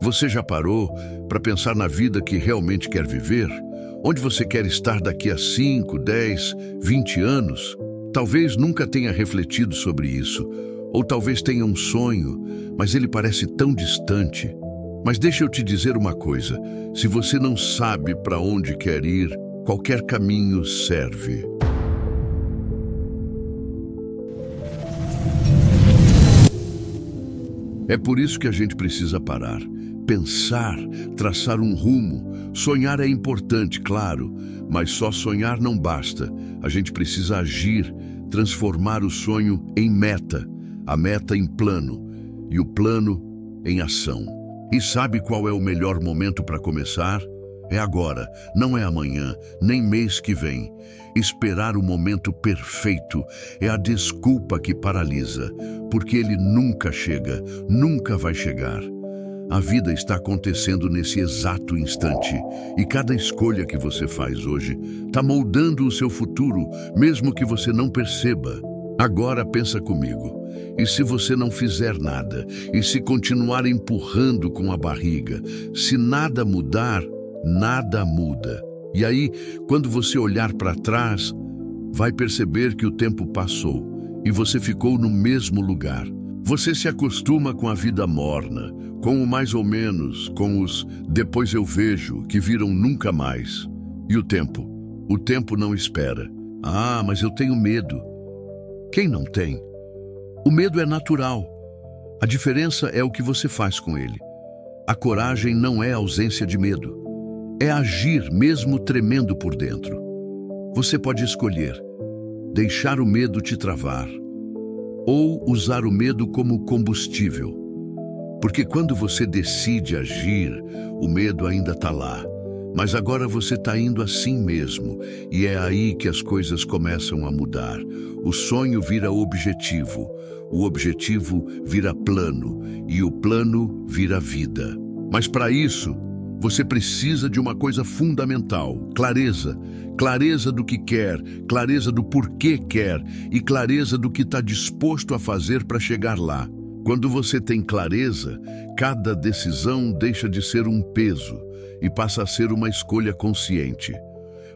Você já parou para pensar na vida que realmente quer viver? Onde você quer estar daqui a 5, 10, 20 anos? Talvez nunca tenha refletido sobre isso, ou talvez tenha um sonho, mas ele parece tão distante. Mas deixa eu te dizer uma coisa, se você não sabe para onde quer ir, qualquer caminho serve. É por isso que a gente precisa parar, pensar, traçar um rumo. Sonhar é importante, claro, mas só sonhar não basta. A gente precisa agir, transformar o sonho em meta, a meta em plano e o plano em ação. E sabe qual é o melhor momento para começar? É agora, não é amanhã, nem mês que vem. Esperar o momento perfeito é a desculpa que paralisa, porque ele nunca chega, nunca vai chegar. A vida está acontecendo nesse exato instante, e cada escolha que você faz hoje está moldando o seu futuro, mesmo que você não perceba. Agora pensa comigo, e se você não fizer nada, e se continuar empurrando com a barriga, se nada mudar, nada muda. E aí, quando você olhar para trás, vai perceber que o tempo passou e você ficou no mesmo lugar. Você se acostuma com a vida morna, com o mais ou menos, com os depois eu vejo, que viram nunca mais. E o tempo não espera. Ah, mas eu tenho medo. Quem não tem? O medo é natural. A diferença é o que você faz com ele. A coragem não é ausência de medo. É agir mesmo tremendo por dentro. Você pode escolher deixar o medo te travar ou usar o medo como combustível. Porque quando você decide agir, o medo ainda está lá. Mas agora você está indo assim mesmo, e é aí que as coisas começam a mudar. O sonho vira objetivo, o objetivo vira plano, e o plano vira vida. Mas para isso, você precisa de uma coisa fundamental, clareza. Clareza do que quer, clareza do porquê quer e clareza do que está disposto a fazer para chegar lá. Quando você tem clareza, cada decisão deixa de ser um peso e passa a ser uma escolha consciente.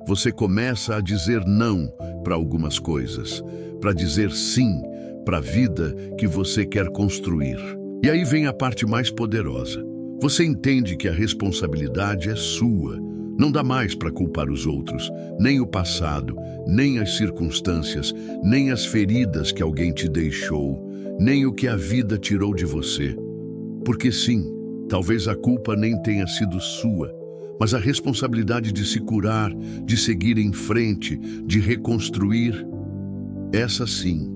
Você começa a dizer não para algumas coisas, para dizer sim para a vida que você quer construir. E aí vem a parte mais poderosa. Você entende que a responsabilidade é sua. Não dá mais para culpar os outros, nem o passado, nem as circunstâncias, nem as feridas que alguém te deixou, nem o que a vida tirou de você. Porque sim, talvez a culpa nem tenha sido sua, mas a responsabilidade de se curar, de seguir em frente, de reconstruir, essa sim,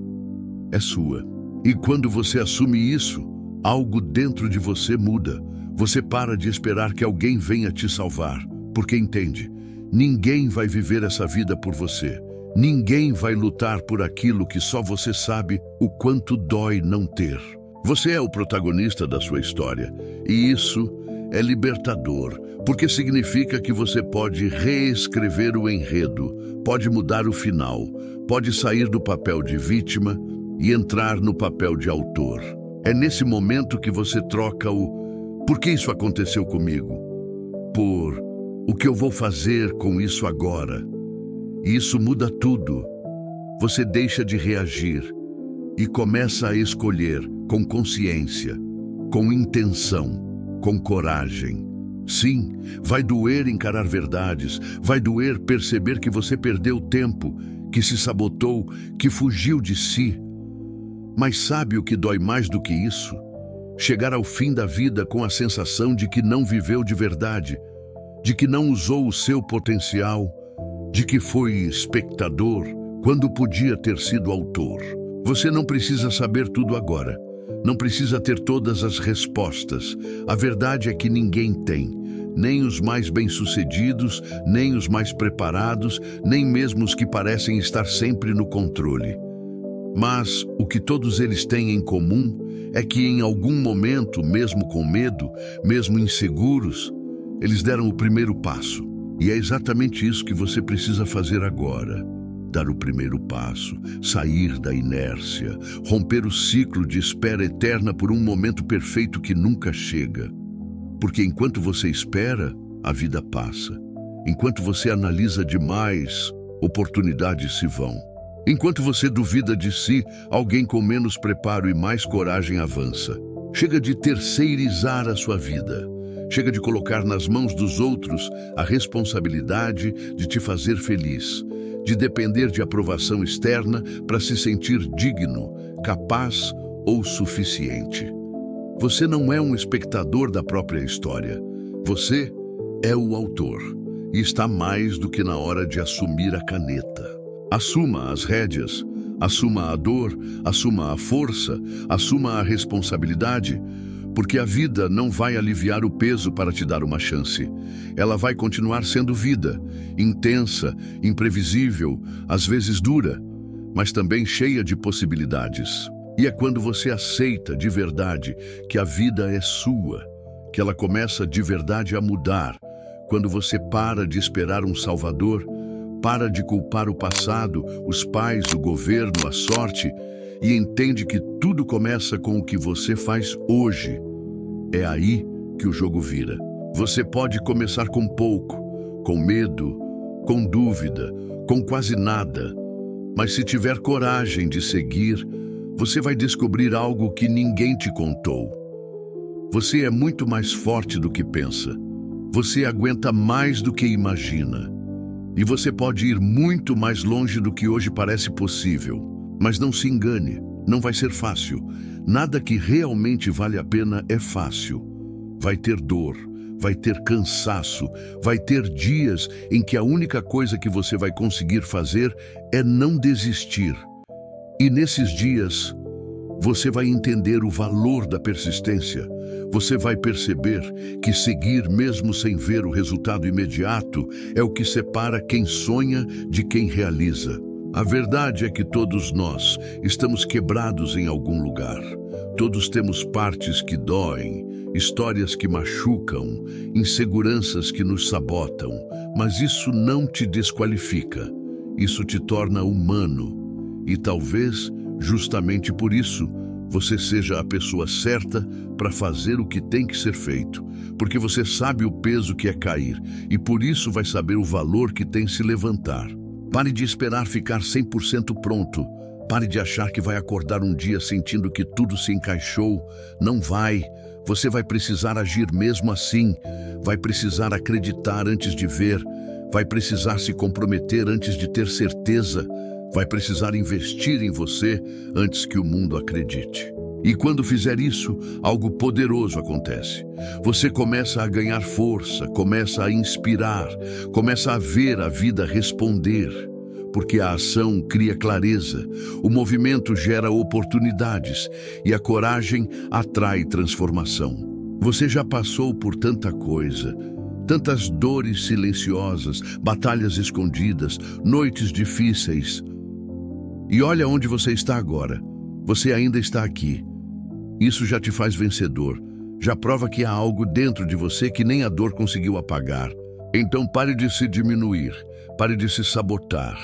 é sua. E quando você assume isso, algo dentro de você muda. Você para de esperar que alguém venha te salvar, porque entende, ninguém vai viver essa vida por você. Ninguém vai lutar por aquilo que só você sabe o quanto dói não ter. Você é o protagonista da sua história, e isso é libertador, porque significa que você pode reescrever o enredo, pode mudar o final, pode sair do papel de vítima e entrar no papel de autor. É nesse momento que você troca o "por que isso aconteceu comigo?" por "o que eu vou fazer com isso agora?" E isso muda tudo. Você deixa de reagir e começa a escolher com consciência, com intenção, com coragem. Sim, vai doer encarar verdades, vai doer perceber que você perdeu tempo, que se sabotou, que fugiu de si. Mas sabe o que dói mais do que isso? Chegar ao fim da vida com a sensação de que não viveu de verdade, de que não usou o seu potencial, de que foi espectador quando podia ter sido autor. Você não precisa saber tudo agora, não precisa ter todas as respostas. A verdade é que ninguém tem, nem os mais bem-sucedidos, nem os mais preparados, nem mesmo os que parecem estar sempre no controle. Mas o que todos eles têm em comum é que em algum momento, mesmo com medo, mesmo inseguros, eles deram o primeiro passo. E é exatamente isso que você precisa fazer agora. Dar o primeiro passo, sair da inércia, romper o ciclo de espera eterna por um momento perfeito que nunca chega. Porque enquanto você espera, a vida passa. Enquanto você analisa demais, oportunidades se vão. Enquanto você duvida de si, alguém com menos preparo e mais coragem avança. Chega de terceirizar a sua vida. Chega de colocar nas mãos dos outros a responsabilidade de te fazer feliz, de depender de aprovação externa para se sentir digno, capaz ou suficiente. Você não é um espectador da própria história. Você é o autor e está mais do que na hora de assumir a caneta. Assuma as rédeas, assuma a dor, assuma a força, assuma a responsabilidade, porque a vida não vai aliviar o peso para te dar uma chance. Ela vai continuar sendo vida, intensa, imprevisível, às vezes dura, mas também cheia de possibilidades. E é quando você aceita de verdade que a vida é sua, que ela começa de verdade a mudar. Quando você para de esperar um salvador, para de culpar o passado, os pais, o governo, a sorte, e entende que tudo começa com o que você faz hoje. É aí que o jogo vira. Você pode começar com pouco, com medo, com dúvida, com quase nada. Mas se tiver coragem de seguir, você vai descobrir algo que ninguém te contou. Você é muito mais forte do que pensa. Você aguenta mais do que imagina. E você pode ir muito mais longe do que hoje parece possível. Mas não se engane, não vai ser fácil. Nada que realmente vale a pena é fácil. Vai ter dor, vai ter cansaço, vai ter dias em que a única coisa que você vai conseguir fazer é não desistir. E nesses dias, você vai entender o valor da persistência. Você vai perceber que seguir mesmo sem ver o resultado imediato é o que separa quem sonha de quem realiza. A verdade é que todos nós estamos quebrados em algum lugar. Todos temos partes que doem, histórias que machucam, inseguranças que nos sabotam. Mas isso não te desqualifica. Isso te torna humano. E talvez, justamente por isso, você seja a pessoa certa para fazer o que tem que ser feito, porque você sabe o peso que é cair e por isso vai saber o valor que tem se levantar. Pare de esperar ficar 100% pronto. Pare de achar que vai acordar um dia sentindo que tudo se encaixou. Não vai. Você vai precisar agir mesmo assim. Vai precisar acreditar antes de ver. Vai precisar se comprometer antes de ter certeza. Vai precisar investir em você antes que o mundo acredite. E quando fizer isso, algo poderoso acontece. Você começa a ganhar força, começa a inspirar, começa a ver a vida responder. Porque a ação cria clareza, o movimento gera oportunidades e a coragem atrai transformação. Você já passou por tanta coisa, tantas dores silenciosas, batalhas escondidas, noites difíceis. E olha onde você está agora. Você ainda está aqui. Isso já te faz vencedor. Já prova que há algo dentro de você que nem a dor conseguiu apagar. Então pare de se diminuir. Pare de se sabotar.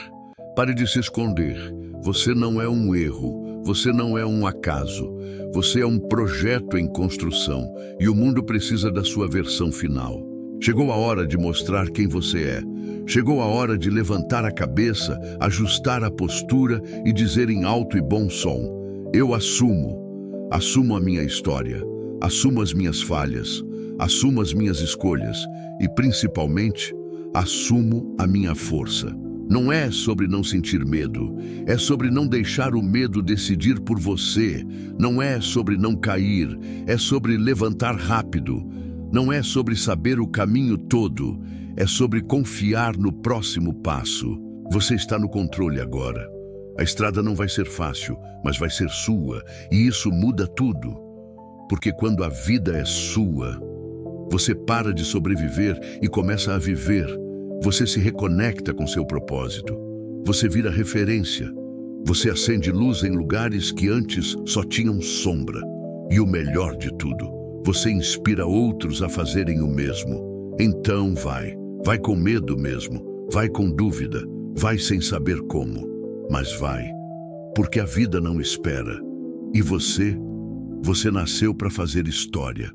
Pare de se esconder. Você não é um erro. Você não é um acaso. Você é um projeto em construção. E o mundo precisa da sua versão final. Chegou a hora de mostrar quem você é. Chegou a hora de levantar a cabeça, ajustar a postura e dizer em alto e bom som: eu assumo. Assumo a minha história. Assumo as minhas falhas. Assumo as minhas escolhas. E, principalmente, assumo a minha força. Não é sobre não sentir medo. É sobre não deixar o medo decidir por você. Não é sobre não cair. É sobre levantar rápido. Não é sobre saber o caminho todo, é sobre confiar no próximo passo. Você está no controle agora. A estrada não vai ser fácil, mas vai ser sua, e isso muda tudo. Porque quando a vida é sua, você para de sobreviver e começa a viver. Você se reconecta com seu propósito. Você vira referência. Você acende luz em lugares que antes só tinham sombra. E o melhor de tudo, você inspira outros a fazerem o mesmo. Então vai com medo mesmo, vai com dúvida, vai sem saber como, mas vai, porque a vida não espera. E você nasceu para fazer história.